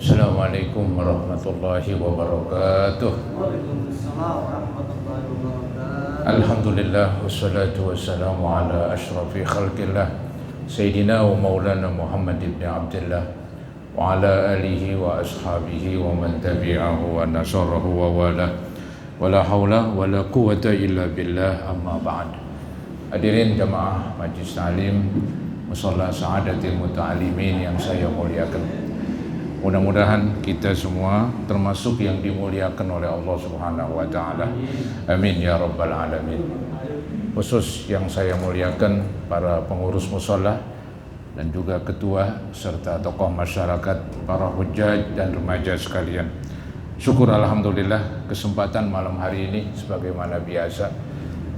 Assalamualaikum warahmatullahi wabarakatuh. Waalaikumsalam warahmatullahi wabarakatuh. Alhamdulillah wassalatu wassalamu ala ashrafi khalqillah Sayyidina wa maulana Muhammad ibn Abdullah wa ala alihi wa ashabihi wa man tabi'ahu wa nasarahu wa wala wa la hawla wa la quwata illa billah, amma ba'd. Hadirin jamaah Majlis Ta'lim Musalla Sa'adatil Muta'alimin yang saya muliakan, mudah-mudahan kita semua termasuk yang dimuliakan oleh Allah Subhanahu wa taala. Amin ya rabbal alamin. Khusus yang saya muliakan para pengurus musalla dan juga ketua serta tokoh masyarakat, para hujjaj dan remaja sekalian. Syukur alhamdulillah kesempatan malam hari ini sebagaimana biasa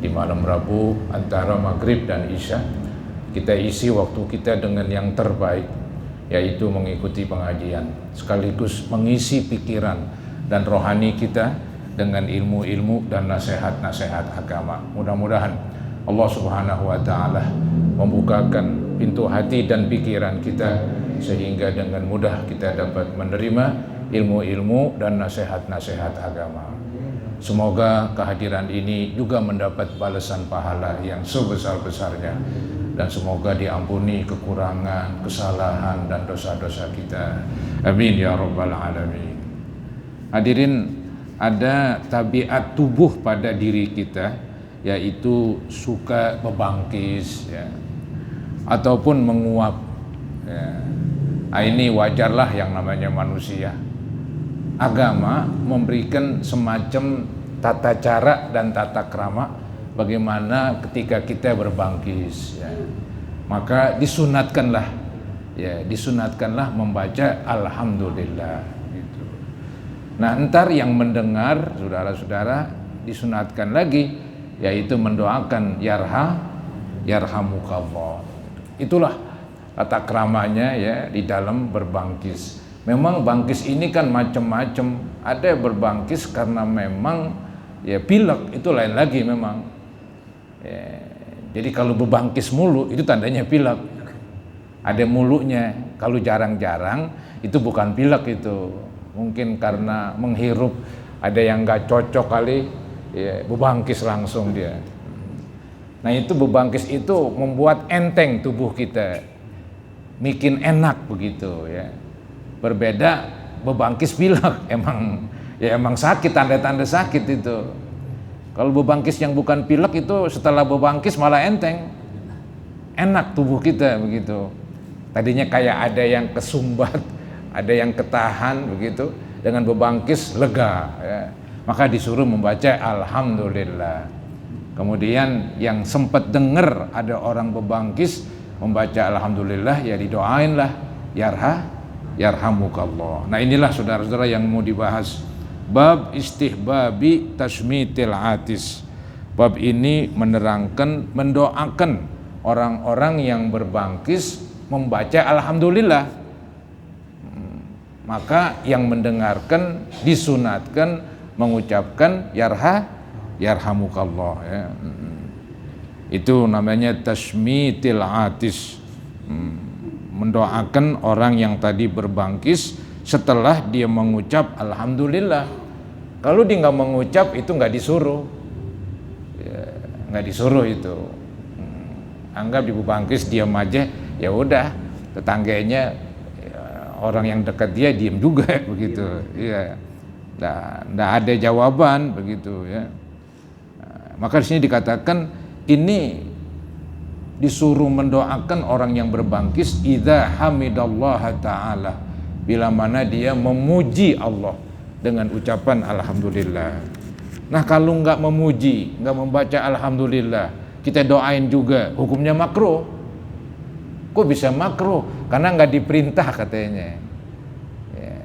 di malam Rabu antara maghrib dan isya kita isi waktu kita dengan yang terbaik, yaitu mengikuti pengajian sekaligus mengisi pikiran dan rohani kita dengan ilmu-ilmu dan nasihat-nasihat agama. Mudah-mudahan Allah Subhanahu wa taala membukakan pintu hati dan pikiran kita sehingga dengan mudah kita dapat menerima ilmu-ilmu dan nasihat-nasihat agama. Semoga kehadiran ini juga mendapat balasan pahala yang sebesar-besarnya, dan semoga diampuni kekurangan, kesalahan, dan dosa-dosa kita. Amin ya rabbal alamin. Hadirin, ada tabiat tubuh pada diri kita, yaitu suka membangkis ya, ataupun menguap ya. Ini wajarlah yang namanya manusia. Agama memberikan semacam tata cara dan tata krama bagaimana ketika kita berbangkis ya. Maka disunatkanlah membaca alhamdulillah gitu. Nah, entar yang mendengar saudara-saudara disunatkan lagi, yaitu mendoakan yarhamukallah. Itulah tata kramanya ya di dalam berbangkis. Memang bangkis ini kan macam-macam. Ada berbangkis karena memang ya pilek, itu lain lagi memang. Ya, jadi kalau berbangkis mulu itu tandanya pilek. Ada mulunya. Kalau jarang-jarang itu bukan pilek, itu mungkin karena menghirup ada yang nggak cocok kali ya, berbangkis langsung dia. Nah, itu berbangkis itu membuat enteng tubuh kita, bikin enak begitu ya. Berbeda bebangkis pilek, emang sakit, tanda-tanda sakit itu. Kalau bebangkis yang bukan pilek itu setelah bebangkis malah enteng, enak tubuh kita begitu. Tadinya kayak ada yang kesumbat, ada yang ketahan begitu, dengan bebangkis lega ya. Maka disuruh membaca alhamdulillah. Kemudian yang sempat dengar ada orang bebangkis membaca alhamdulillah, ya didoainlah yarhamukallah. Nah, inilah saudara-saudara yang mau dibahas. Bab istihbabi tashmitil atis. Bab ini menerangkan, mendoakan orang-orang yang berbangkis membaca alhamdulillah. Maka yang mendengarkan disunatkan mengucapkan yarhamukallah ya. Itu namanya tashmitil atis. Mendoakan orang yang tadi berbangkis setelah dia mengucap alhamdulillah. Kalau dia nggak mengucap itu nggak disuruh ya, nggak disuruh itu. Anggap di bangkis diam aja, ya udah, tetangganya ya, orang yang dekat dia diam juga begitu ya, nggak ada jawaban begitu ya. Maka di sini dikatakan ini disuruh mendoakan orang yang berbangkis idza hamidallaha ta'ala, bila mana dia memuji Allah dengan ucapan alhamdulillah. Nah, kalau nggak memuji, nggak membaca alhamdulillah, kita doain juga, hukumnya makruh. Kok bisa makruh? Karena nggak diperintah katanya ya.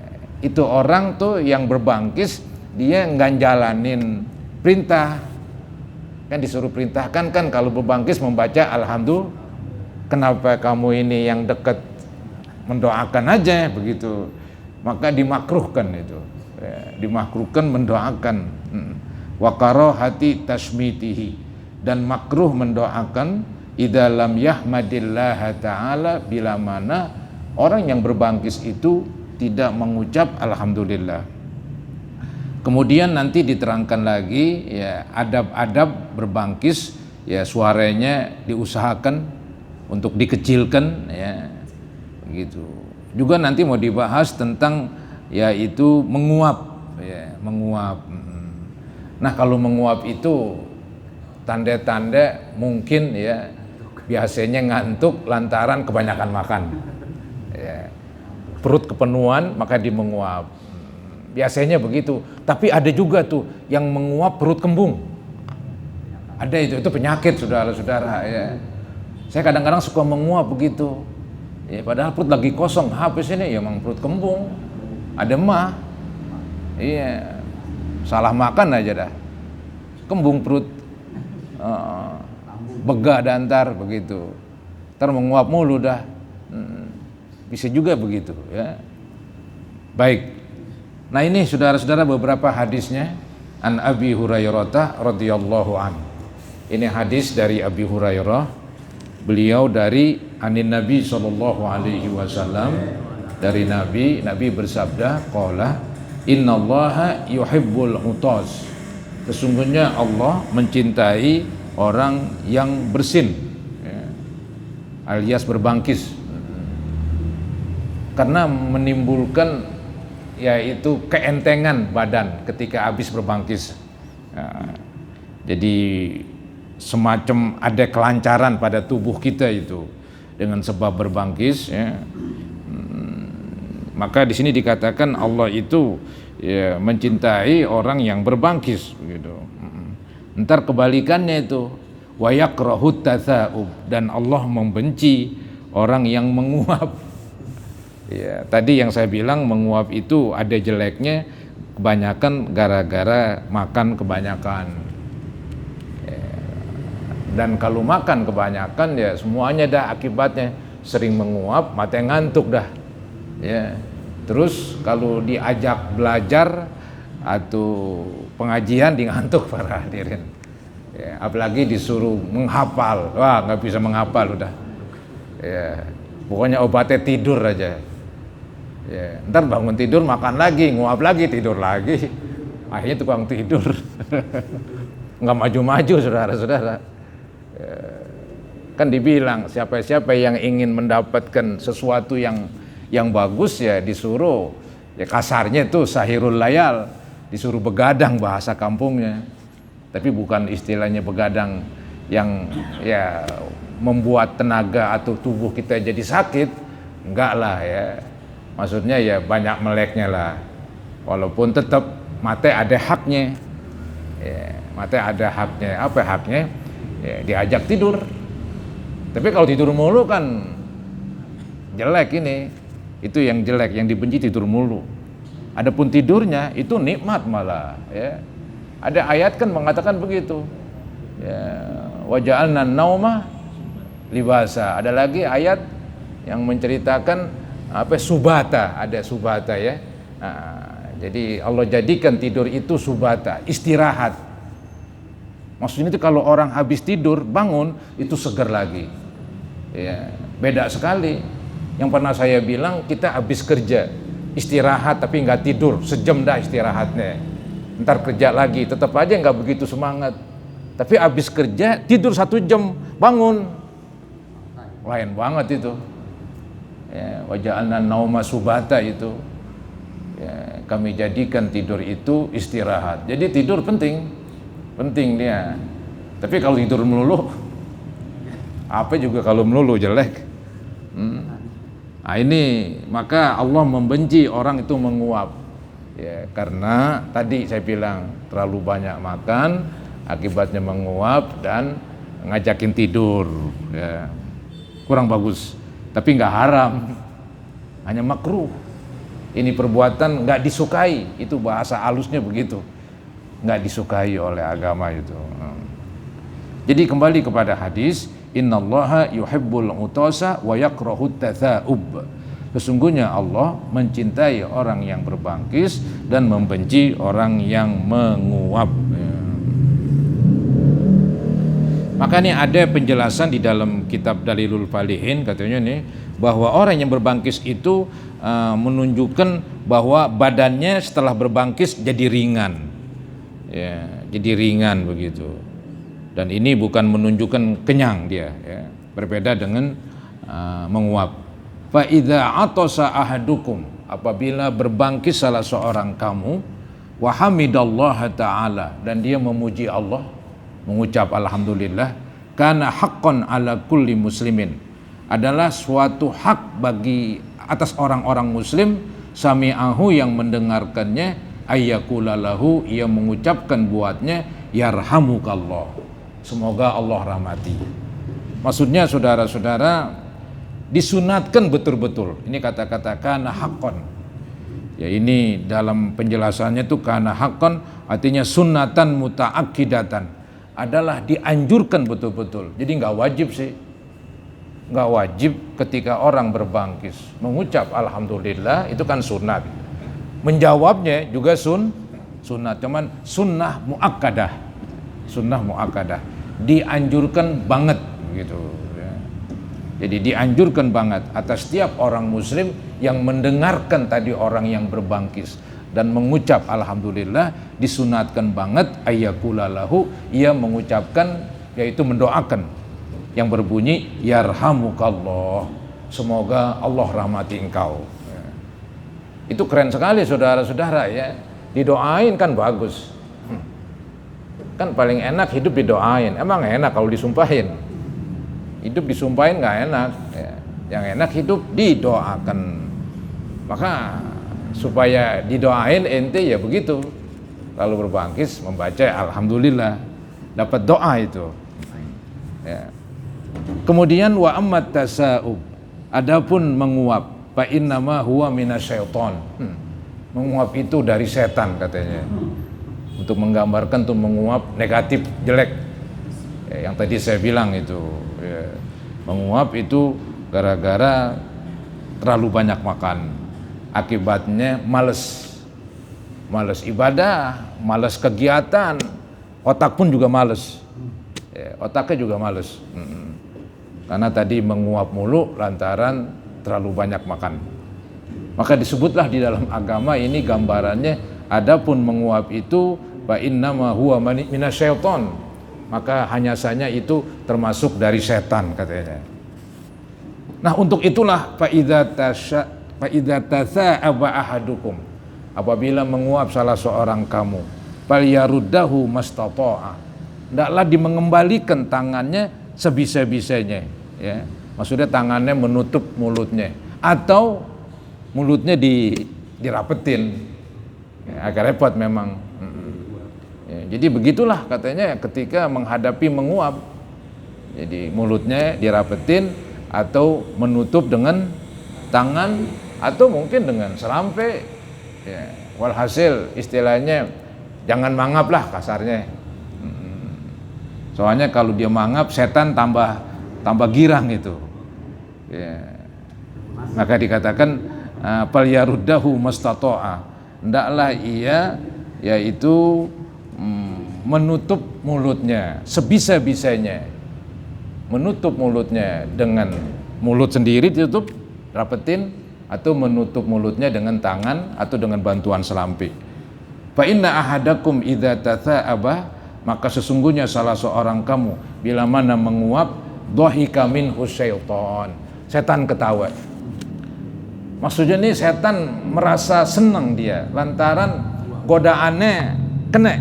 Itu orang tuh yang berbangkis dia nggak jalanin perintah. Kan disuruh perintahkan kan kalau berbangkis membaca alhamdulillah. Kenapa kamu ini yang dekat mendoakan aja begitu? Maka dimakruhkan itu ya, dimakruhkan mendoakan. Wa karahati tasmitihi, dan makruh mendoakan idza lam yahmadillah ta'ala, bila mana orang yang berbangkis itu tidak mengucap alhamdulillah. Kemudian nanti diterangkan lagi ya adab-adab berbangkis, ya suaranya diusahakan untuk dikecilkan ya begitu. Juga nanti mau dibahas tentang yaitu menguap ya, menguap. Nah, kalau menguap itu tanda-tanda mungkin ya biasanya ngantuk lantaran kebanyakan makan. Ya. Perut kepenuhan maka dia menguap. Biasanya begitu. Tapi ada juga tuh yang menguap perut kembung. Ada itu penyakit saudara-saudara ya. Saya kadang-kadang suka menguap begitu. Ya, padahal perut lagi kosong, habis ini ya memang perut kembung. Ada mah. Iya. Salah makan aja dah. Kembung perut. Begah dantar begitu. Ntar menguap mulu dah. Bisa juga begitu ya. Baik. Nah, ini saudara-saudara beberapa hadisnya. An Abi Hurairah radhiyallahu an. Ini hadis dari Abi Hurairah. Beliau dari anin Nabi sallallahu alaihi wasallam, dari Nabi bersabda, qala innallaha yuhibbul utas. Sesungguhnya Allah mencintai orang yang bersin ya, alias berbangkis, karena menimbulkan yaitu keentengan badan ketika habis berbangkis ya, jadi semacam ada kelancaran pada tubuh kita itu dengan sebab berbangkis ya. Maka di sini dikatakan Allah itu ya, mencintai orang yang berbangkis gitu. Ntar kebalikannya itu wa yakrahut tatsa'ub, dan Allah membenci orang yang menguap. Ya, tadi yang saya bilang menguap itu ada jeleknya, kebanyakan gara-gara makan kebanyakan. Ya, dan kalau makan kebanyakan ya semuanya dah akibatnya, sering menguap, mata ngantuk dah. Ya. Terus kalau diajak belajar atau pengajian di ngantuk para hadirin. Ya, apalagi disuruh menghafal, wah nggak bisa menghafal udah. Ya, pokoknya obatnya tidur aja. Ya, ntar bangun tidur makan lagi, nguap lagi, tidur lagi. Akhirnya tukang tidur. Nggak maju-maju saudara-saudara. Ya, kan dibilang siapa-siapa yang ingin mendapatkan sesuatu yang bagus ya disuruh, ya kasarnya itu sahirul layal, disuruh begadang bahasa kampungnya. Tapi bukan istilahnya begadang yang ya membuat tenaga atau tubuh kita jadi sakit, enggak lah ya. Maksudnya ya banyak meleknya lah. Walaupun tetap mata ada haknya. Ya, mata ada haknya. Apa haknya? Ya, diajak tidur. Tapi kalau tidur mulu kan jelek ini. Itu yang jelek, yang dibenci tidur mulu. Adapun tidurnya itu nikmat malah ya. Ada ayat kan mengatakan begitu. Ya, wa ja'alna nauma libasa. Ada lagi ayat yang menceritakan apa subata, ada subata ya. Nah, jadi Allah jadikan tidur itu subata, istirahat. Maksudnya itu kalau orang habis tidur bangun itu segar lagi. Ya, beda sekali. Yang pernah saya bilang, kita habis kerja istirahat tapi nggak tidur, sejam dah istirahatnya, ntar kerja lagi tetap aja nggak begitu semangat. Tapi habis kerja tidur 1 jam bangun, lain banget itu ya. Wa ja'alna nauma subata itu ya, kami jadikan tidur itu istirahat. Jadi tidur penting dia. Tapi kalau tidur melulu, apa juga kalau melulu jelek. Nah, ini maka Allah membenci orang itu menguap ya, karena tadi saya bilang terlalu banyak makan akibatnya menguap dan ngajakin tidur ya. Kurang bagus, tapi nggak haram, hanya makruh. Ini perbuatan nggak disukai, itu bahasa halusnya begitu, nggak disukai oleh agama itu. Jadi kembali kepada hadis, innallaha yuhibbul utasa wa yakrahut tatsa'ub. Sesungguhnya Allah mencintai orang yang berbangkis dan membenci orang yang menguap. Maka ini ada penjelasan di dalam kitab Dalilul Falihin, katanya nih bahwa orang yang berbangkis itu menunjukkan bahwa badannya setelah berbangkis jadi ringan, ya, jadi ringan begitu. Dan ini bukan menunjukkan kenyang dia, ya. Berbeda dengan menguap. Fa idza atasa ahadukum, apabila berbangkis salah seorang kamu, wa hamidallaha ta'ala, dan dia memuji Allah, mengucap alhamdulillah, kana haqqan ala kulli muslimin, adalah suatu hak bagi atas orang-orang muslim, sami'ahu, yang mendengarkannya, ayyakula lahu, ia mengucapkan buatnya, yarhamukallah, semoga Allah rahmati. Maksudnya saudara-saudara, disunatkan betul-betul. Ini kata-kata kana haqqan. Ya, ini dalam penjelasannya itu kana haqqan artinya sunnatan muta'akkidatan, adalah dianjurkan betul-betul. Jadi nggak wajib sih, nggak wajib ketika orang berbangkis mengucap alhamdulillah, itu kan sunat. Menjawabnya juga sunat, cuman sunnah muakkadah, dianjurkan banget gitu. Ya. Jadi dianjurkan banget atas setiap orang muslim yang mendengarkan tadi orang yang berbangkis dan mengucap alhamdulillah, disunatkan banget ayyakula lahu, ia mengucapkan, yaitu mendoakan yang berbunyi yarhamukallah, semoga Allah rahmati engkau. Ya. Itu keren sekali saudara-saudara, ya. Didoain kan bagus. Kan paling enak hidup didoain. Emang enak kalau disumpahin? Hidup disumpahin nggak enak, ya. Yang enak hidup didoakan. Maka supaya didoain ente ya begitu, kalau berbangkis membaca alhamdulillah, dapat doa itu, ya. Kemudian wa ammat tasa'ub, adapun menguap, fa innama huwa minasyaiton, menguap itu dari setan katanya, untuk menggambarkan tuh menguap negatif, jelek, ya, yang tadi saya bilang itu, ya. Menguap itu gara-gara terlalu banyak makan. Akibatnya males ibadah, males kegiatan, otak pun juga males, ya, otaknya juga males, karena tadi menguap mulu lantaran terlalu banyak makan. Maka disebutlah di dalam agama ini gambarannya, adapun menguap itu fa innama huwa minasyaiton, maka hanya saja itu termasuk dari setan katanya. Nah, untuk itulah fa idza tasa'aba ahadukum, apabila menguap salah seorang kamu, falyaruddahu mastata'a, hendaklah mengembalikan tangannya sebisa-bisanya, ya. Maksudnya tangannya menutup mulutnya atau mulutnya dirapetin, ya, agak repot memang. Ya, jadi begitulah katanya ketika menghadapi menguap, jadi mulutnya dirapetin atau menutup dengan tangan atau mungkin dengan serampe, ya. Walhasil istilahnya jangan mangap lah kasarnya. Soalnya kalau dia mangap, setan tambah girang itu, ya. Maka dikatakan falyaruddahu mastata'a, hendaklah ia yaitu menutup mulutnya sebisa-bisanya, menutup mulutnya dengan mulut sendiri ditutup rapetin, atau menutup mulutnya dengan tangan atau dengan bantuan selampi. Fa inna ahadakum idza tatha'aba, maka sesungguhnya salah seorang kamu bila mana menguap, dhahika minhu syaitan, setan ketawa. Maksudnya nih setan merasa senang dia lantaran godaannya kena.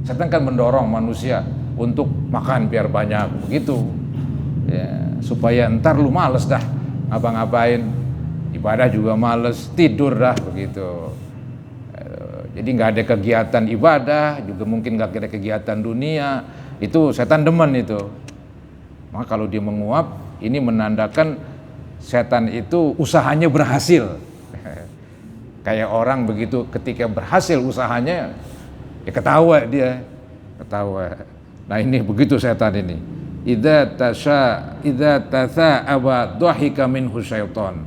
Setan kan mendorong manusia untuk makan biar banyak begitu, ya, supaya ntar lu males dah ngapa-ngapain, ibadah juga males, tidur dah begitu. Jadi nggak ada kegiatan ibadah, juga mungkin nggak ada kegiatan dunia, itu setan demen itu. Maka kalau dia menguap, ini menandakan setan itu usahanya berhasil. Kayak orang begitu ketika berhasil usahanya, ya ketawa dia, ketawa. Nah ini begitu setan ini. Idza tasa'aba dhahika minhu syaitan.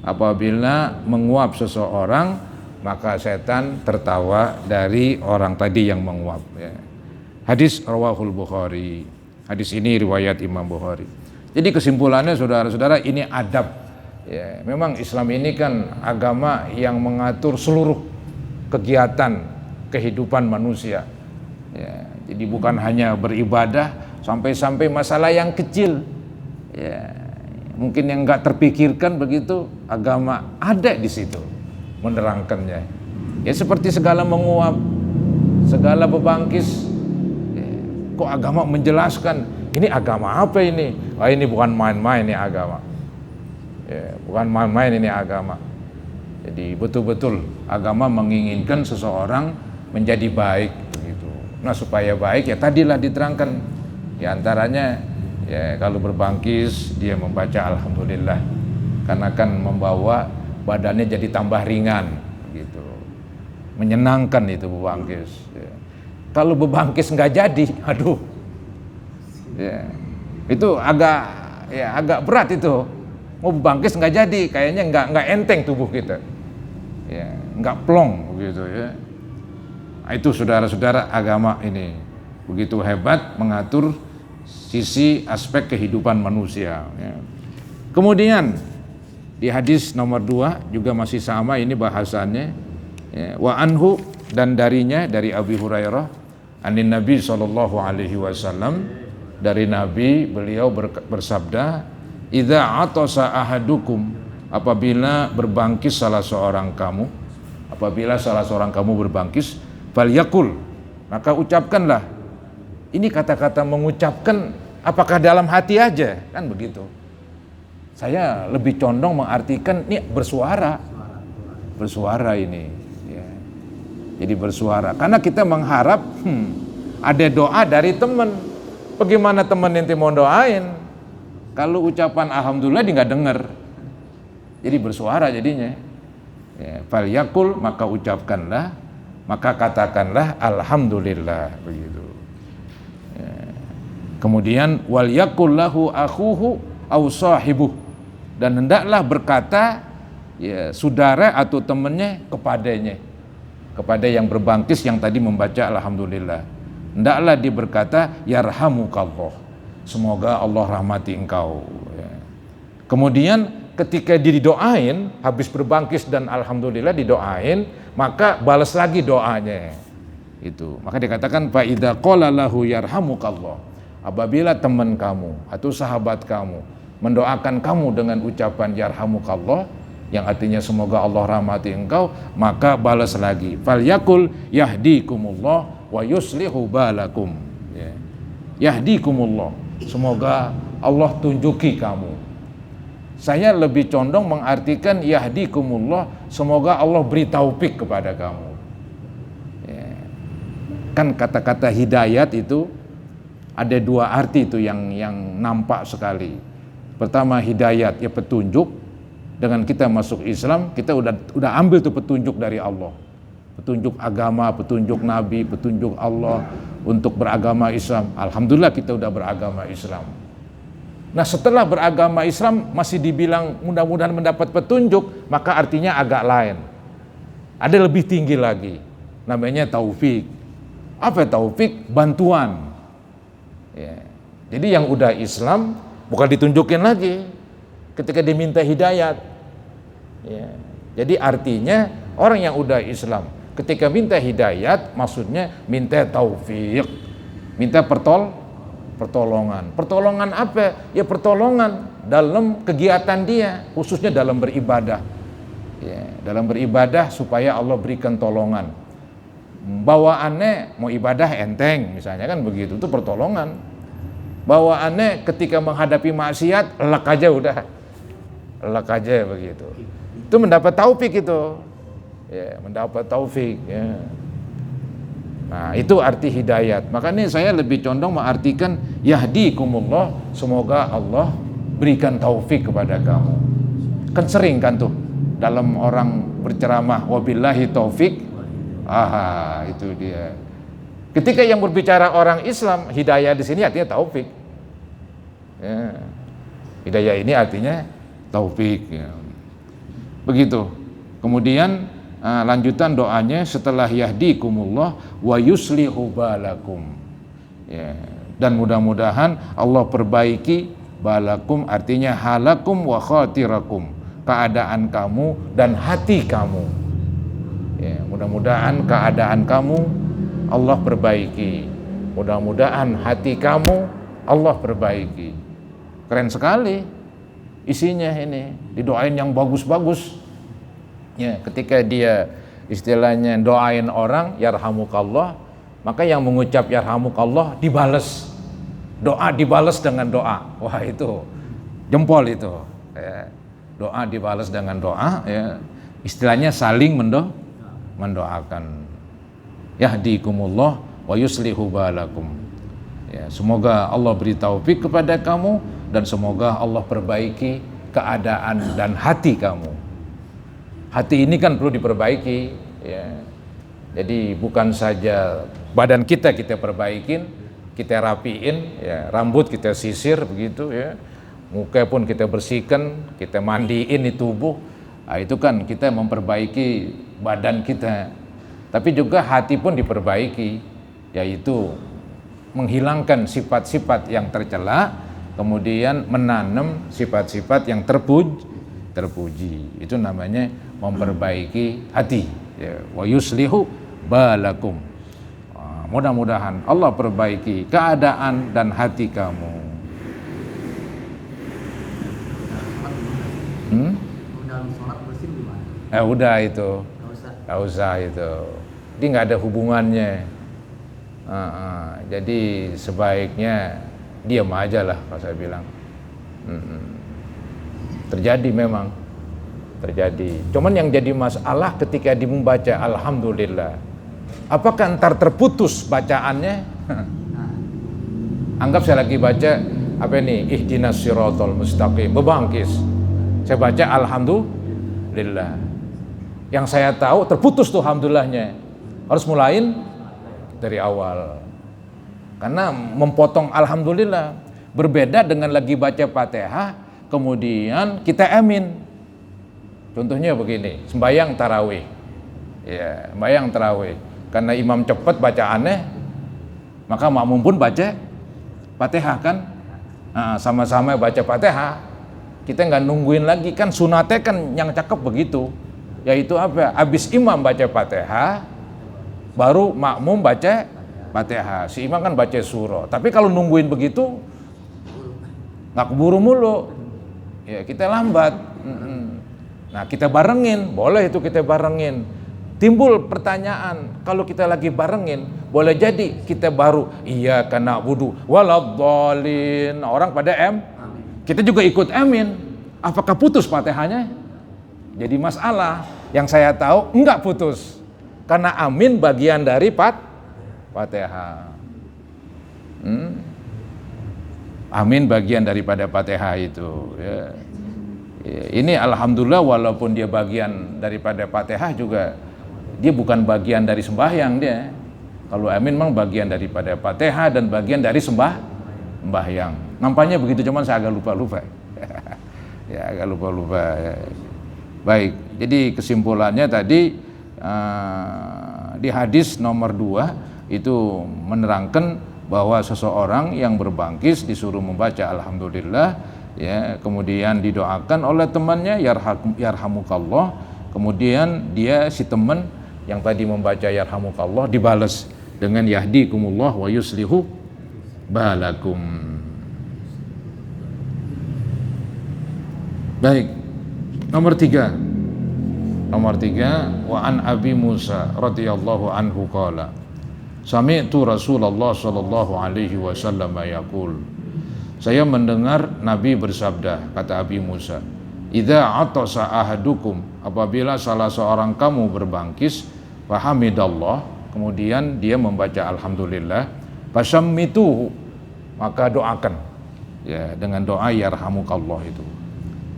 Apabila menguap seseorang, maka setan tertawa dari orang tadi yang menguap, ya. Hadis rawahul Bukhari. Hadis ini riwayat Imam Bukhari. Jadi kesimpulannya saudara-saudara, ini adab. Ya, memang Islam ini kan agama yang mengatur seluruh kegiatan kehidupan manusia. Ya, jadi bukan hanya beribadah, sampai-sampai masalah yang kecil, ya, mungkin yang nggak terpikirkan begitu, agama ada di situ menerangkannya. Ya seperti segala menguap, segala bebangkis, ya, kok agama menjelaskan ini agama apa ini? Oh ini bukan main-main ini agama. Ya, bukan main-main ini agama. Jadi betul-betul agama menginginkan seseorang menjadi baik begitu. Nah supaya baik ya tadilah diterangkan. Di antaranya ya kalau berbangkis dia membaca alhamdulillah karena kan membawa badannya jadi tambah ringan gitu. Menyenangkan itu bebangkis. Ya. Kalau bebangkis nggak jadi, aduh. Ya. Itu agak berat itu. Mau bangkis nggak jadi, kayaknya nggak enteng tubuh kita, ya nggak plong begitu ya. Nah, itu saudara-saudara agama ini begitu hebat mengatur sisi aspek kehidupan manusia. Ya. Kemudian di hadis nomor 2 juga masih sama ini bahasannya. Ya, wa anhu dan darinya dari Abi Hurairah, anin Nabi SAW dari Nabi beliau bersabda. Idza atasa ahadukum, apabila berbangkis salah seorang kamu, berbangkis, falyakul, maka ucapkanlah. Ini kata-kata mengucapkan apakah dalam hati aja, kan begitu. Saya lebih condong mengartikan ini bersuara ini, ya. Jadi bersuara, karena kita mengharap ada doa dari teman. Bagaimana teman ente mau doain? Kalau ucapan alhamdulillah dia nggak dengar, jadi bersuara jadinya. Ya, falyakul, maka ucapkanlah, maka katakanlah alhamdulillah begitu. Ya. Kemudian wal yakul lahu akhuhu aw sahibuh, dan hendaklah berkata ya saudara atau temannya kepada yang berbangkis yang tadi membaca alhamdulillah. Hendaklah dia berkata yarhamukallah, semoga Allah rahmati engkau. Ya. Kemudian ketika dia didoain, habis berbangkis dan alhamdulillah didoain, maka balas lagi doanya. Itu. Maka dikatakan fa idza qala lahu yarhamukallah. Apabila teman kamu atau sahabat kamu mendoakan kamu dengan ucapan yarhamukallah, yang artinya semoga Allah rahmati engkau, maka balas lagi. Falyakul yahdikumullah wa yuslihu balakum. Ya. Yahdikumullah, semoga Allah tunjuki kamu. Saya lebih condong mengartikan yahdikumullah, semoga Allah beri taufik kepada kamu. Ya. Kan kata-kata hidayat itu ada dua arti itu yang nampak sekali. Pertama hidayat, ya petunjuk. Dengan kita masuk Islam, kita udah ambil tuh petunjuk dari Allah. Petunjuk agama, petunjuk Nabi, petunjuk Allah untuk beragama Islam. Alhamdulillah kita udah beragama Islam. Nah setelah beragama Islam masih dibilang mudah-mudahan mendapat petunjuk, maka artinya agak lain. Ada lebih tinggi lagi, namanya taufik. Apa taufik? Bantuan. Ya. Jadi yang udah Islam bukan ditunjukin lagi ketika diminta hidayat. Ya. Jadi artinya orang yang udah Islam ketika minta hidayat, maksudnya minta taufik, minta pertolongan. Pertolongan apa? Ya pertolongan dalam kegiatan dia, khususnya dalam beribadah. Ya, dalam beribadah supaya Allah berikan tolongan. Bawaannya mau ibadah enteng, misalnya kan begitu, itu pertolongan. Bawaannya ketika menghadapi maksiat, elak aja udah, elak aja begitu. Itu mendapat taufik itu. Ya, mendapat taufik ya. Nah itu arti hidayat. Makanya saya lebih condong mengartikan yahdikumullah, semoga Allah berikan taufik kepada kamu. Kan sering kan tuh dalam orang berceramah wabillahi taufik. Itu dia. Ketika yang berbicara orang Islam, hidayah di sini artinya taufik. Ya. Hidayah ini artinya taufik ya. Begitu. Kemudian lanjutan doanya setelah yahdikumullah wa yuslihu balakum. Ya, Dan mudah-mudahan Allah perbaiki balakum, artinya halakum wa khatirakum, keadaan kamu dan hati kamu. Ya, mudah-mudahan keadaan kamu Allah perbaiki, mudah-mudahan hati kamu Allah perbaiki. Keren sekali isinya ini, didoain yang bagus-bagus. Ya, ketika dia istilahnya doain orang yarhamukallah, maka yang mengucap yarhamukallah dibales. Doa dibales dengan doa. Wah, itu jempol itu. Ya, doa dibales dengan doa, ya. Istilahnya saling mendoakan. Yahdikumullah wa yuslihu balakum. Ya, semoga Allah beri taufik kepada kamu dan semoga Allah perbaiki keadaan dan hati kamu. Hati ini kan perlu diperbaiki, ya. Jadi bukan saja badan kita perbaikin, kita rapiin, ya, rambut kita sisir begitu, ya, muka pun kita bersihkan, kita mandiin di tubuh. Nah, itu kan kita memperbaiki badan kita. Tapi juga hati pun diperbaiki, yaitu menghilangkan sifat-sifat yang tercela, kemudian menanam sifat-sifat yang terpuji. Itu namanya memperbaiki hati. Ya, wa yuslihu balakum. Mudah-mudahan Allah perbaiki keadaan dan hati kamu. Udah itu, nggak usah itu. Jadi nggak ada hubungannya. Jadi sebaiknya diam aja lah, kalau saya bilang. Terjadi memang, terjadi. Cuman yang jadi masalah ketika membaca alhamdulillah. Apakah ntar terputus bacaannya? Anggap saya lagi baca apa ini, ihdinas siratal mustaqim, bebangkis. Saya baca alhamdulillah. Yang saya tahu terputus tuh alhamdulillahnya. Harus mulain dari awal. Karena memotong alhamdulillah berbeda dengan lagi baca Fatihah kemudian kita amin. Contohnya begini, sembahyang tarawih. Ya, sembahyang tarawih. Karena imam cepat bacaannya, maka makmum pun baca Fatihah kan. Sama-sama baca Fatihah. Kita nggak nungguin lagi, kan sunatnya kan yang cakep begitu. Yaitu apa? Habis imam baca Fatihah, baru makmum baca Fatihah. Si imam kan baca surah. Tapi kalau nungguin begitu, nggak keburu mulu. Ya, kita lambat. Nah, kita barengin, boleh itu kita barengin. Timbul pertanyaan, kalau kita lagi barengin, boleh jadi kita baru iyyaka na'budu waladhdallin. Orang pada kita juga ikut amin. Apakah putus Fatihahnya? Jadi masalah. Yang saya tahu enggak putus. Karena amin bagian dari Fatihah. Amin bagian daripada Fatihah itu, ya. Ini alhamdulillah walaupun dia bagian daripada Fatihah juga dia bukan bagian dari sembahyang dia. Kalau amin memang bagian daripada Fatihah dan bagian dari sembahyang. Nampaknya begitu, cuman saya agak lupa. Ya, agak lupa. Ya. Baik, jadi kesimpulannya tadi di hadis nomor 2 itu menerangkan bahwa seseorang yang berbangkis disuruh membaca alhamdulillah, ya, kemudian didoakan oleh temannya yarhamukallah, kemudian dia si teman yang tadi membaca yarhamukallah dibalas dengan yahdikumullah wa yuslihu balakum. Baik, nomor 3 wa an Abi Musa radhiyallahu anhu qala sami'tu Rasulullah sallallahu alaihi wasallam yaqul, saya mendengar Nabi bersabda, kata Abi Musa, idza atasa ahadukum, apabila salah seorang kamu berbangkis, fahamidallah, kemudian dia membaca alhamdulillah, fasammituhu, maka doakan, ya, dengan doa yarhamukallah itu.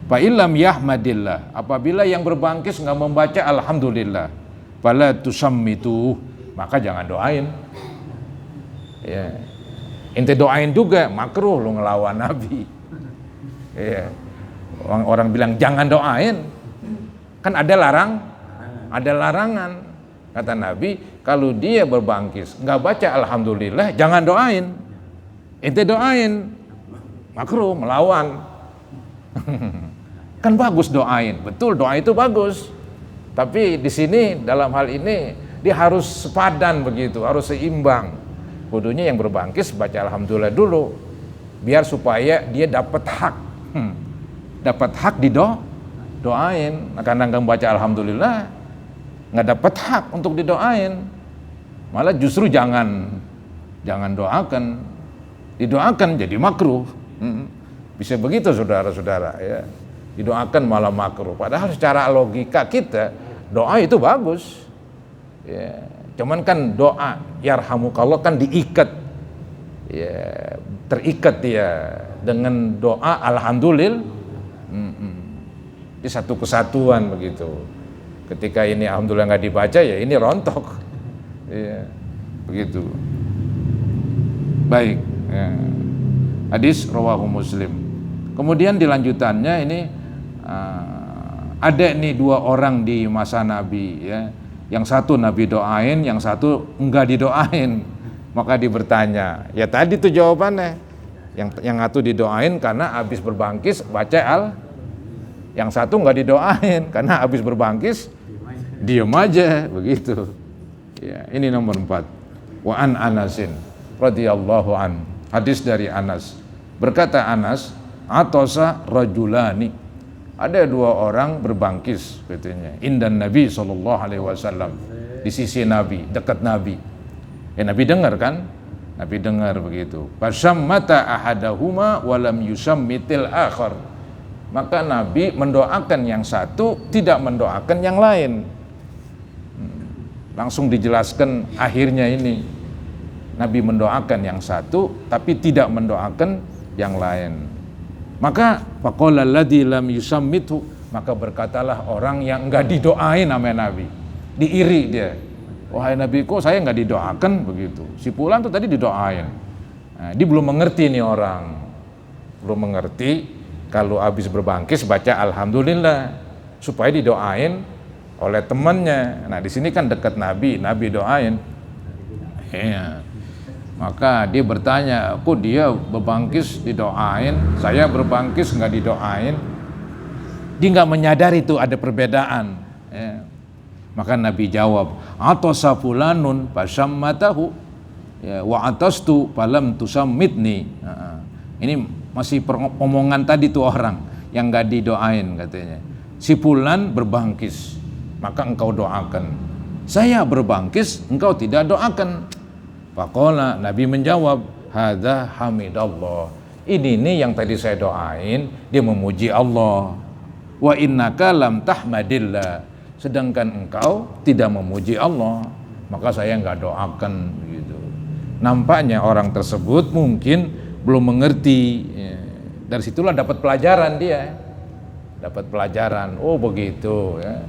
Fa illam yahmadillah, apabila yang berbangkis enggak membaca alhamdulillah, fala tusammitu, maka jangan doain. Ya. Ente doain juga, makruh lu ngelawan Nabi. Ya. Orang bilang jangan doain, kan ada larangan. Kata Nabi, kalau dia berbangkis nggak baca alhamdulillah, jangan doain. ente doain, makruh, melawan. Kan bagus doain, betul doa itu bagus. Tapi di sini dalam hal ini dia harus sepadan begitu, harus seimbang. Kudunya yang berbangkis baca alhamdulillah dulu, biar supaya dia dapat hak, dapat hak doain. Nah, karena nggak baca alhamdulillah, nggak dapat hak untuk didoain. Malah justru jangan doakan, didoakan jadi makruh. Bisa begitu saudara-saudara ya. Didoakan malah makruh. Padahal secara logika kita doa itu bagus. Ya, cuman kan doa yarhamukallah kan diikat. Ya, terikat dia dengan doa alhamdulillah. Ini satu kesatuan begitu. Ketika ini alhamdulillah nggak dibaca ya ini rontok. Ya, begitu. Baik. Ya. Hadis rawahu Muslim. Kemudian dilanjutannya ini ada nih dua orang di masa Nabi ya. Yang satu Nabi doain, yang satu enggak didoain. Maka dia bertanya, ya tadi tuh jawabannya. Yang satu didoain karena habis berbangkis baca yang satu enggak didoain karena habis berbangkis diem aja begitu. Ya, ini nomor 4. Wa an Anasin radhiyallahu an. Hadis dari Anas. Berkata Anas, atosa rajulani, ada dua orang berbangkis katanya indan Nabi SAW, di sisi Nabi, dekat Nabi. Ya Nabi dengar kan, Nabi dengar begitu. Fasammata ahadahuma walam yusammitil akhar, maka Nabi mendoakan yang satu, tidak mendoakan yang lain. Langsung dijelaskan akhirnya ini, Nabi mendoakan yang satu tapi tidak mendoakan yang lain. Maka faqala alladzi lam yusammithu, maka berkatalah orang yang enggak didoain sama Nabi. Diiri dia. Wahai Nabi, kok saya enggak didoakan begitu. Si fulan tuh tadi didoain. Nah, dia belum mengerti nih orang. Belum mengerti kalau habis berbangkis baca alhamdulillah supaya didoain oleh temannya. Nah, di sini kan dekat Nabi, Nabi doain. Ya. Maka dia bertanya, kok dia berbangkis didoain, saya berbangkis nggak didoain. Dia nggak menyadari itu ada perbedaan. Ya. Maka Nabi jawab, atosa fulanun fasammatahu ya, wa atastu falam tusammitni. Ini masih omongan tadi tuh orang yang nggak didoain katanya. Si fulan berbangkis, maka engkau doakan. Saya berbangkis, engkau tidak doakan. Faqala, Nabi menjawab, hadza hamidallah. Ini nih yang tadi saya doain, dia memuji Allah. Wa innaka lam tahmadillah. Sedangkan engkau tidak memuji Allah, maka saya enggak doakan begitu. Nampaknya orang tersebut mungkin belum mengerti. Dari situlah dapat pelajaran dia. Dapat pelajaran. Oh begitu ya.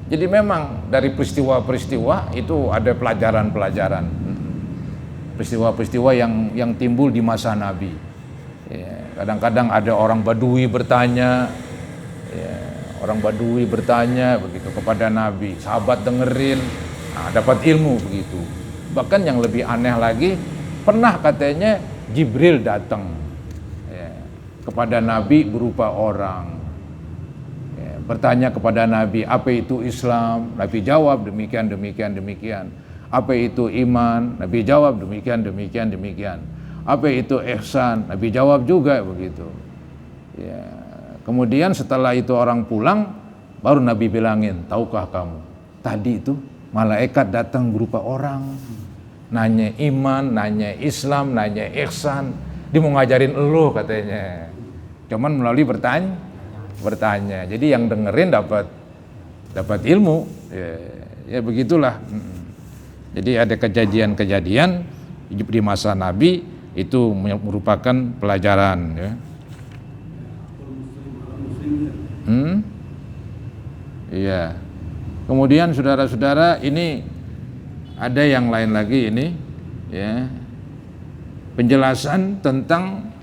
Jadi memang dari peristiwa-peristiwa itu ada pelajaran-pelajaran. Peristiwa-peristiwa yang timbul di masa Nabi. Ya, kadang-kadang ada orang Badui bertanya, ya, orang Badui bertanya begitu kepada Nabi, sahabat dengerin, dapat ilmu begitu. Bahkan yang lebih aneh lagi, pernah katanya Jibril datang ya, kepada Nabi berupa orang, ya, bertanya kepada Nabi, apa itu Islam? Nabi jawab demikian, demikian, demikian. Apa itu iman? Nabi jawab demikian, demikian, demikian. Apa itu ihsan? Nabi jawab juga begitu. Ya. Kemudian setelah itu orang pulang, baru Nabi bilangin, tahukah kamu? Tadi itu malaikat datang berupa orang, nanya iman, nanya Islam, nanya ihsan. Dia mau ngajarin elu katanya. Cuman melalui bertanya. Jadi yang dengerin dapat ilmu. Ya begitulah. Jadi ada kejadian-kejadian di masa Nabi itu merupakan pelajaran ya. Iya. Kemudian saudara-saudara ini ada yang lain lagi ini ya. Penjelasan tentang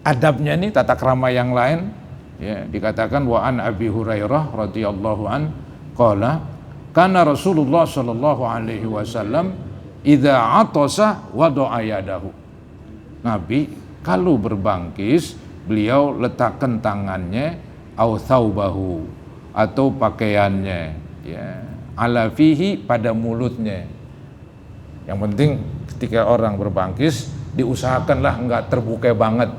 adabnya ini, tata krama yang lain ya, dikatakan wa an Abi Hurairah radhiyallahu an qala kana Rasulullah sallallahu alaihi wasallam idza atasa wada'a yadahu. Nabi kalau berbangkis beliau letakkan tangannya au thawbahu atau pakaiannya ya ala fihi pada mulutnya. Yang penting ketika orang berbangkis diusahakanlah enggak terbuka banget.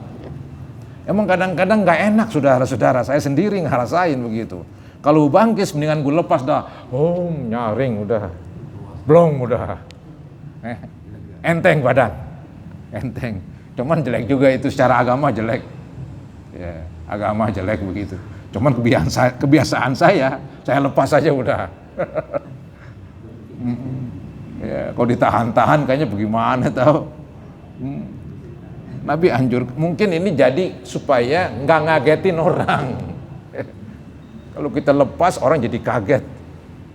Emang kadang-kadang enggak enak saudara-saudara, saya sendiri ngerasain begitu. Kalau bangkis mendingan gue lepas dah, nyaring udah, blong udah, enteng badan, enteng. Cuman jelek juga itu secara agama jelek, ya, agama jelek begitu. Cuman kebiasaan saya lepas aja udah. Ya, kalau ditahan-tahan kayaknya bagaimana tahu. Nabi anjur, mungkin ini jadi supaya nggak ngagetin orang. Kalau kita lepas orang jadi kaget,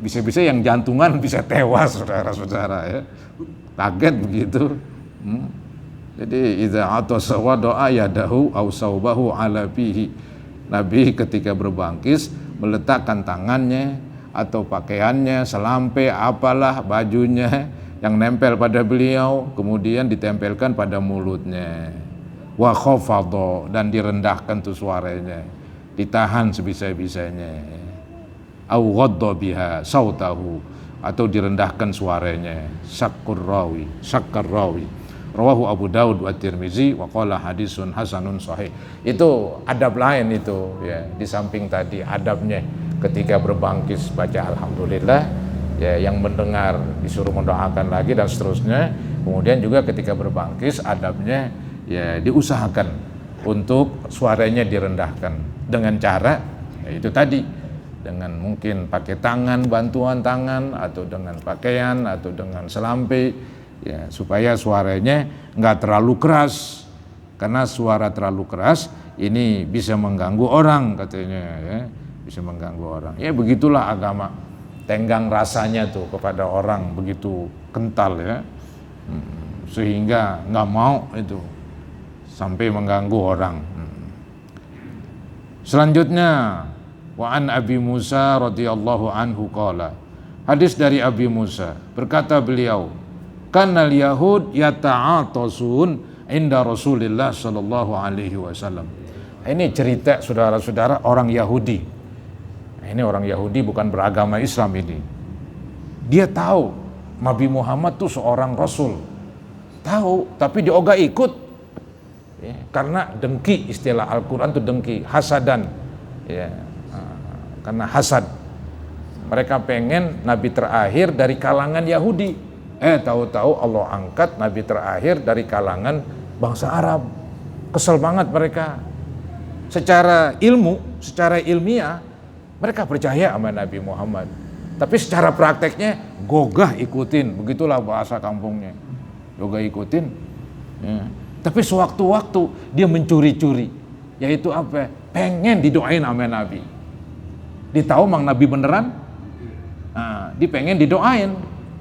bisa-bisa yang jantungan bisa tewas saudara-saudara ya, kaget begitu. Jadi idza atasa wada'a yadahu aw saubahu ala fihi. Nabi ketika berbangkis meletakkan tangannya atau pakaiannya, selampe apalah bajunya yang nempel pada beliau kemudian ditempelkan pada mulutnya. Wa khafadha, dan direndahkan tuh suaranya, ditahan sebisa-bisanya. Au ghadda biha sautahu, atau direndahkan suaranya. Sakkar rawi. Rawahu Abu Daud wa Tirmizi wa qala hadisun hasanun sahih. Itu adab lain itu ya, di samping tadi adabnya ketika berbangkis baca alhamdulillah ya, yang mendengar disuruh mendoakan lagi dan seterusnya. Kemudian juga ketika berbangkis adabnya ya diusahakan untuk suaranya direndahkan dengan cara ya itu tadi, dengan mungkin pakai tangan, bantuan tangan, atau dengan pakaian, atau dengan selampe ya, supaya suaranya nggak terlalu keras, karena suara terlalu keras ini bisa mengganggu orang katanya ya, bisa mengganggu orang. Ya begitulah agama, tenggang rasanya tuh kepada orang begitu kental ya, sehingga nggak mau itu sampai mengganggu orang. Selanjutnya wa an Abi Musa radhiyallahu anhu qala, hadis dari Abi Musa berkata beliau, kanal Yahud yata'atasun inda Rasulillah sallallahu alaihi wasallam. Ini cerita saudara-saudara orang Yahudi. Ini orang Yahudi bukan beragama Islam ini. Dia tahu Nabi Muhammad tuh seorang Rasul. Tahu, tapi dia ogah ikut. Ya, karena dengki, istilah Al-Quran itu dengki, hasadan. Ya, karena hasad. Mereka pengen Nabi terakhir dari kalangan Yahudi. Tahu-tahu Allah angkat Nabi terakhir dari kalangan bangsa Arab. Kesel banget mereka. Secara ilmu, secara ilmiah, mereka percaya sama Nabi Muhammad. Tapi secara prakteknya gogah ikutin, begitulah bahasa kampungnya. Gogah ikutin. Ya. Tapi sewaktu-waktu dia mencuri-curi, yaitu apa? Pengen didoain sama Nabi. Ditahu mang Nabi beneran? Nah, dia pengen didoain,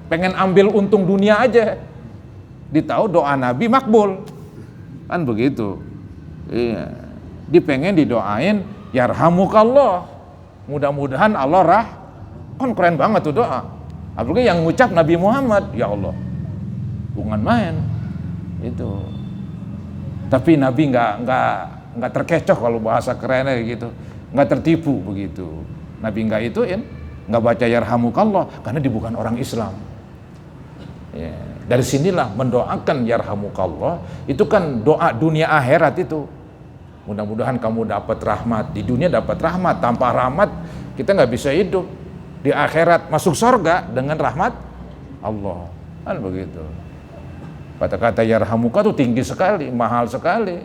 pengen ambil untung dunia aja. Ditahu doa Nabi makbul, kan begitu. Iya. Dia pengen didoain, yarhamukallah. Mudah-mudahan Allah kan keren banget tuh doa. Apalagi yang ngucap Nabi Muhammad, ya Allah, bukan main itu. Tapi Nabi nggak terkecoh kalau bahasa kerennya gitu, nggak tertipu begitu. Nabi nggak ituin, nggak baca yarhamukallah karena dia bukan orang Islam. Ya, dari sinilah mendoakan yarhamukallah itu kan doa dunia akhirat itu. Mudah-mudahan kamu dapat rahmat di dunia, dapat rahmat. Tanpa rahmat kita nggak bisa hidup. Di akhirat masuk surga dengan rahmat Allah, kan begitu. Kata-kata yarhamuka itu tinggi sekali, mahal sekali.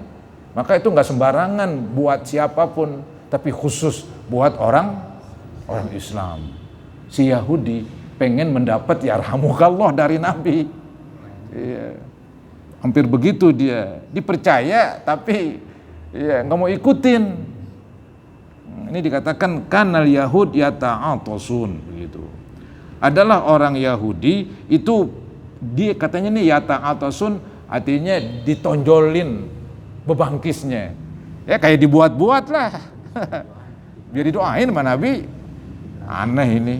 Maka itu nggak sembarangan buat siapapun, tapi khusus buat orang Islam. Si Yahudi pengen mendapat yarhamukallah dari Nabi. Iya. Hampir begitu dia, dipercaya tapi ya nggak mau ikutin. Ini dikatakan kanal Yahud yata'atasun begitu. Adalah orang Yahudi itu dia katanya nih yata'atasun artinya ditonjolin bebangkisnya. Ya kayak dibuat-buat lah. Biar didoain sama Nabi. Aneh ini.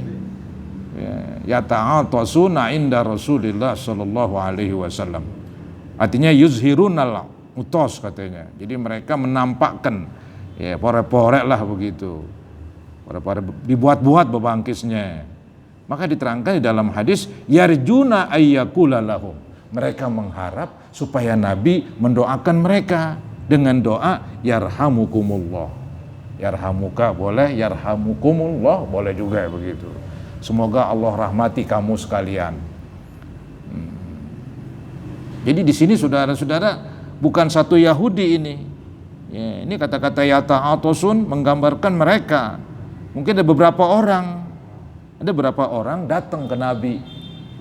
Yata'atasuna inda Rasulillah sallallahu alaihi wasallam. Artinya yuzhirunal utos katanya. Jadi mereka menampakkan, ya porek-porek lah begitu. Dibuat-buat bebangkisnya. Maka diterangkan di dalam hadis, yarjuna ayyakula lahum. Mereka mengharap supaya Nabi mendoakan mereka dengan doa yarhamukumullah. Yarhamuka boleh, yarhamukumullah boleh juga begitu. Semoga Allah rahmati kamu sekalian. Jadi di sini saudara-saudara bukan satu Yahudi ini. Ya, ini kata-kata yata'atosun menggambarkan mereka. Mungkin ada beberapa orang datang ke Nabi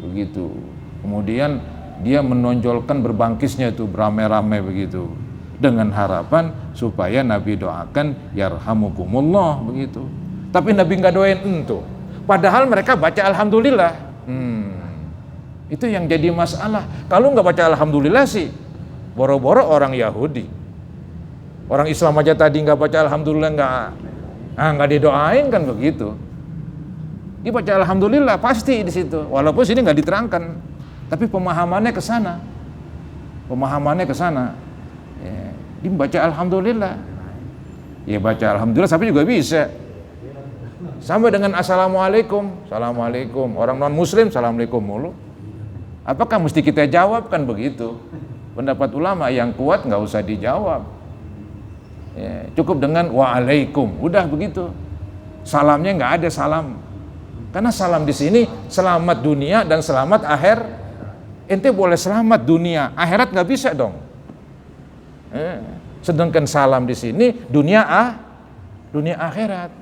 begitu. Kemudian dia menonjolkan berbangkisnya itu beramai-ramai begitu dengan harapan supaya Nabi doakan yarhamukumullah begitu. Tapi Nabi nggak doain itu. Padahal mereka baca alhamdulillah. Itu yang jadi masalah. Kalau nggak baca alhamdulillah sih, boro-boro orang Yahudi. Orang Islam aja tadi nggak baca alhamdulillah, nggak didoain kan begitu. Dia baca alhamdulillah pasti di situ. Walaupun sini nggak diterangkan, tapi pemahamannya ke sana. Ya, dia baca alhamdulillah. Ya baca alhamdulillah, sampai juga bisa. Sama dengan assalamualaikum, assalamualaikum. Orang non muslim assalamualaikum mulu. Apakah mesti kita jawab? Kan begitu. Pendapat ulama yang kuat nggak usah dijawab. Ya, cukup dengan waalaikum, udah begitu. Salamnya nggak ada salam. Karena salam di sini selamat dunia dan selamat akhir. Ente boleh selamat dunia, akhirat nggak bisa dong. Sedangkan salam di sini dunia akhirat.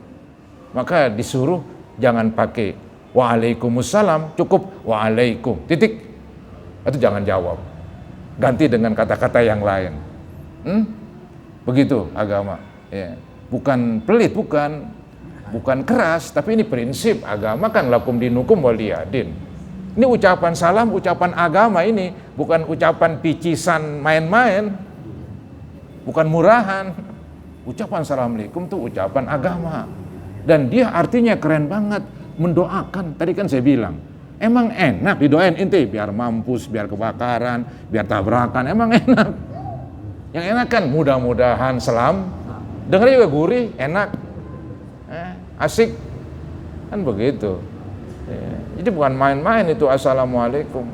Maka disuruh jangan pakai waalaikumsalam, cukup waalaikum, titik. Itu jangan jawab, ganti dengan kata-kata yang lain. Begitu agama, ya. Bukan pelit, bukan keras, tapi ini prinsip agama kan lakum dinukum waliyadin. Ini ucapan salam, ucapan agama ini, bukan ucapan picisan main-main, bukan murahan. Ucapan assalamualaikum itu ucapan agama, dan dia artinya keren banget, mendoakan. Tadi kan saya bilang, emang enak didoain ente biar mampus, biar kebakaran, biar tabrakan, emang enak. Yang enak kan mudah-mudahan selam, dengarnya juga gurih, enak, asik, kan begitu. Ya, jadi bukan main-main itu assalamualaikum.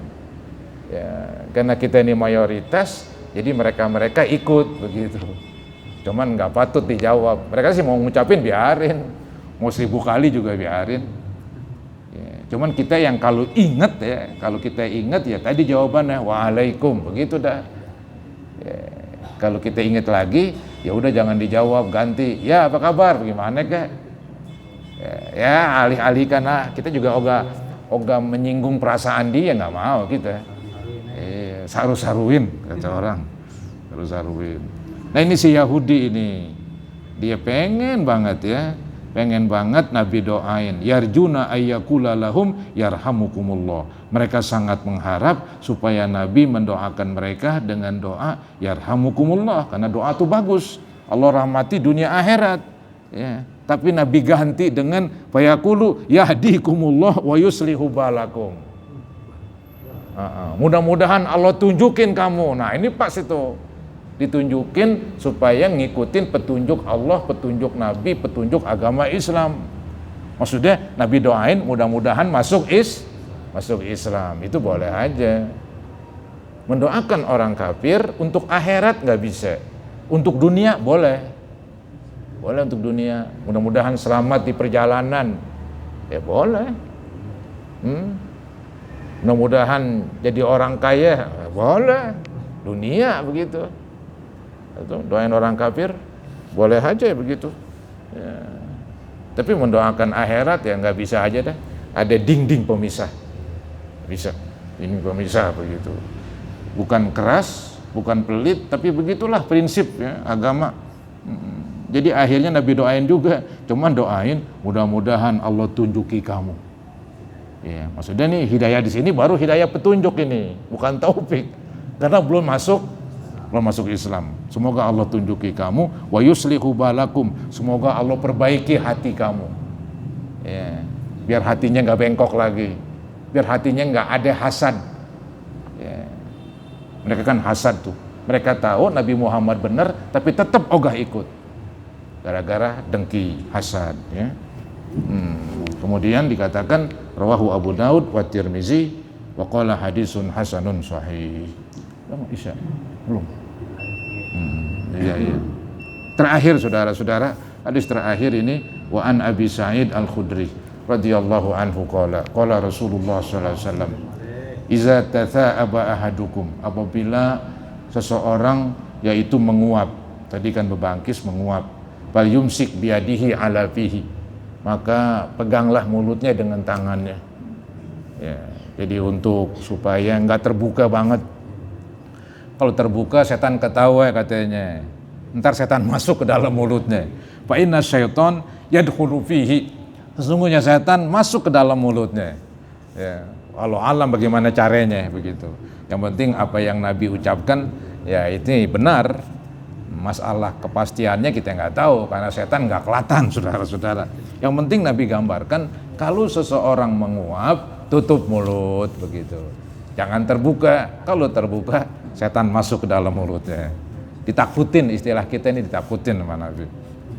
Ya, karena kita ini mayoritas, jadi mereka ikut begitu. Cuman nggak patut dijawab. Mereka sih mau ngucapin biarin, mau 1000 kali juga biarin. Cuman kita yang kalau kita ingat ya tadi jawabannya waalaikum, begitu dah. Ya, kalau kita ingat lagi, ya udah jangan dijawab, ganti. Ya apa kabar? Bagaimana kek? Ya alih-alihkan kita juga oga menyinggung perasaan dia, nggak mau kita. Saru-saruin kata orang, saru-saruin. Nah ini si Yahudi ini, dia pengen banget Nabi doain yarjuna ayyakula lahum yarhamukumullah. Mereka sangat mengharap supaya Nabi mendoakan mereka dengan doa yarhamukumullah, karena doa itu bagus, Allah rahmati dunia akhirat ya. Tapi Nabi ganti dengan fayaqulu yahdikumullah wa yuslihu balakum. Mudah-mudahan Allah tunjukin kamu. Nah ini pas itu ditunjukin supaya ngikutin petunjuk Allah, petunjuk Nabi, petunjuk agama Islam. Maksudnya Nabi doain mudah-mudahan masuk Islam, itu boleh aja. Mendoakan orang kafir untuk akhirat nggak bisa, untuk dunia boleh untuk dunia. Mudah-mudahan selamat di perjalanan, ya boleh. Mudah-mudahan jadi orang kaya, ya boleh. Dunia begitu. Doain orang kafir boleh aja begitu ya. Tapi mendoakan akhirat ya nggak bisa aja dah, ada dinding pemisah, bisa dinding pemisah begitu. Bukan keras, bukan pelit, tapi begitulah prinsip ya agama. Jadi akhirnya Nabi doain juga, cuman doain mudah-mudahan Allah tunjuki kamu ya. Maksudnya nih hidayah di sini baru hidayah petunjuk ini, bukan taufik, karena belum masuk Islam. Semoga Allah tunjuki kamu, wa yuslihu balakum, semoga Allah perbaiki hati kamu ya, biar hatinya nggak bengkok lagi, biar hatinya nggak ada hasad ya. Mereka kan hasad tuh, Mereka tahu Nabi Muhammad benar, tapi tetap ogah ikut. Gara-gara dengki, hasad. Ya. Kemudian dikatakan rawahu Abu Daud wa Tirmizi wa qala hadisun hasanun sahih. Isya belum. Iya. Terakhir saudara-saudara, hadis terakhir ini wa an Abi Sa'id Al-Khudri radhiyallahu anhu qala Rasulullah sallallahu alaihi wasallam iza tatha'aba ahadukum, apabila seseorang yaitu menguap, tadi kan bebangkis menguap, fal yumsik biadihi ala fihi, maka peganglah mulutnya dengan tangannya. Ya, jadi untuk supaya enggak terbuka banget. Kalau terbuka setan ketawa katanya. Ntar setan masuk ke dalam mulutnya. Fa inna syaiton yadkhulu fihi. Sesungguhnya setan masuk ke dalam mulutnya. Ya, walau alam bagaimana caranya begitu. Yang penting apa yang Nabi ucapkan ya itu benar. Masalah kepastiannya kita nggak tahu karena setan nggak kelihatan saudara-saudara. Yang penting Nabi gambarkan kalau seseorang menguap tutup mulut begitu. Jangan terbuka. Kalau terbuka setan masuk ke dalam mulutnya. Ditakutin, istilah kita ini ditakutin sama Nabi.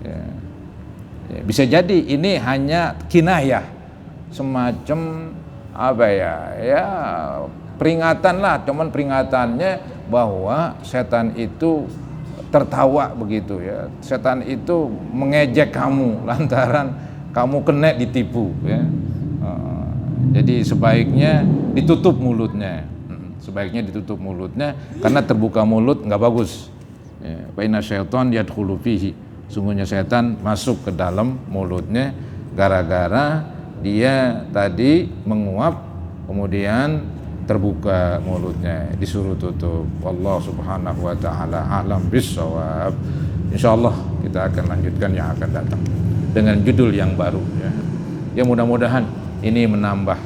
Ya. Ya, bisa jadi ini hanya kinayah, semacam apa ya peringatan lah, cuman peringatannya bahwa setan itu tertawa begitu ya. Setan itu mengejek kamu lantaran kamu kena ditipu ya. Jadi sebaiknya ditutup mulutnya. Sebaiknya ditutup mulutnya karena terbuka mulut nggak bagus. Fa inna syaiton yadkhulu fihi. Sungguhnya setan masuk ke dalam mulutnya gara-gara dia tadi menguap kemudian terbuka mulutnya, disuruh tutup. Wallahu subhanahu wa ta'ala a'lam bissawab. Insyaallah kita akan lanjutkan yang akan datang dengan judul yang baru ya. Ya mudah-mudahan ini menambah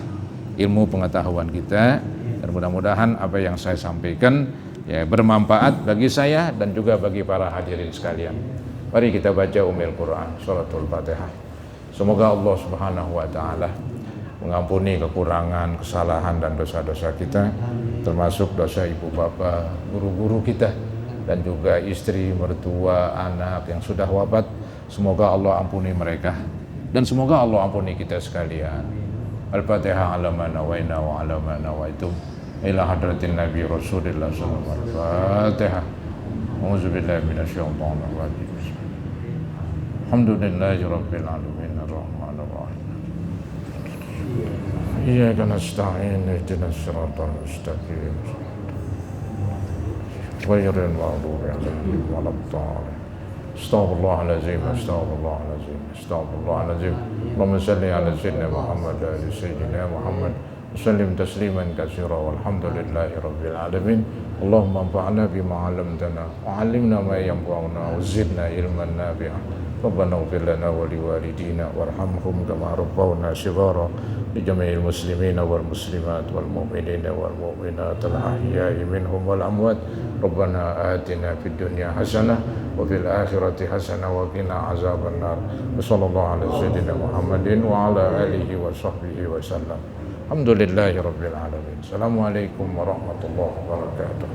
ilmu pengetahuan kita dan mudah-mudahan apa yang saya sampaikan ya bermanfaat bagi saya dan juga bagi para hadirin sekalian. Mari kita baca Ummul Quran, Suratul Fatihah. Semoga Allah Subhanahu wa taala mengampuni kekurangan, kesalahan dan dosa-dosa kita, termasuk dosa ibu bapa, guru-guru kita dan juga istri, mertua, anak yang sudah wafat. Semoga Allah ampuni mereka dan semoga Allah ampuni kita sekalian. Al-Fatihah ala ma nawaina wa ala ma nawaitum ila hadratin Nabi Rasulullah sallallahu alaihi wasallam. Al-Fatihah. A'udzu billahi minasyaitonir rajim. Alhamdulillahi rabbil alamin arrahmanir rahim. Iyyaka nasta'in ihdinas siratal mustaqim. Ghairil maghdubi 'alaihim waladdallin. Astaghfirullahalazim, astaghfirullahalazim, astaghfirullahalazim. Allahumma salli ala sayyidina Muhammad wa ali sayyidina Muhammad. Sallim tasliman katsira walhamdulillahi rabbil alamin. Allahumma anfa'na bima 'allamtana wa 'allimna ma yanfa'una wa zidna ilman nafi'a. Rabbana ighfir lana wa liwalidina warhamhum kama rabbawna shighara. Li muslimina wal muslimat wal mu'minina wal mu'minat al ahya'i minhum wal amwat. Rabbana atina fid dunya hasanah wa fil akhirati hasanah wa qina azaban nar. Sallallahu ala sayyidina Muhammadin wa ala alihi wa sahbihi wa sallam. Alhamdulillahi rabbil alamin. Assalamualaikum warahmatullahi wabarakatuh.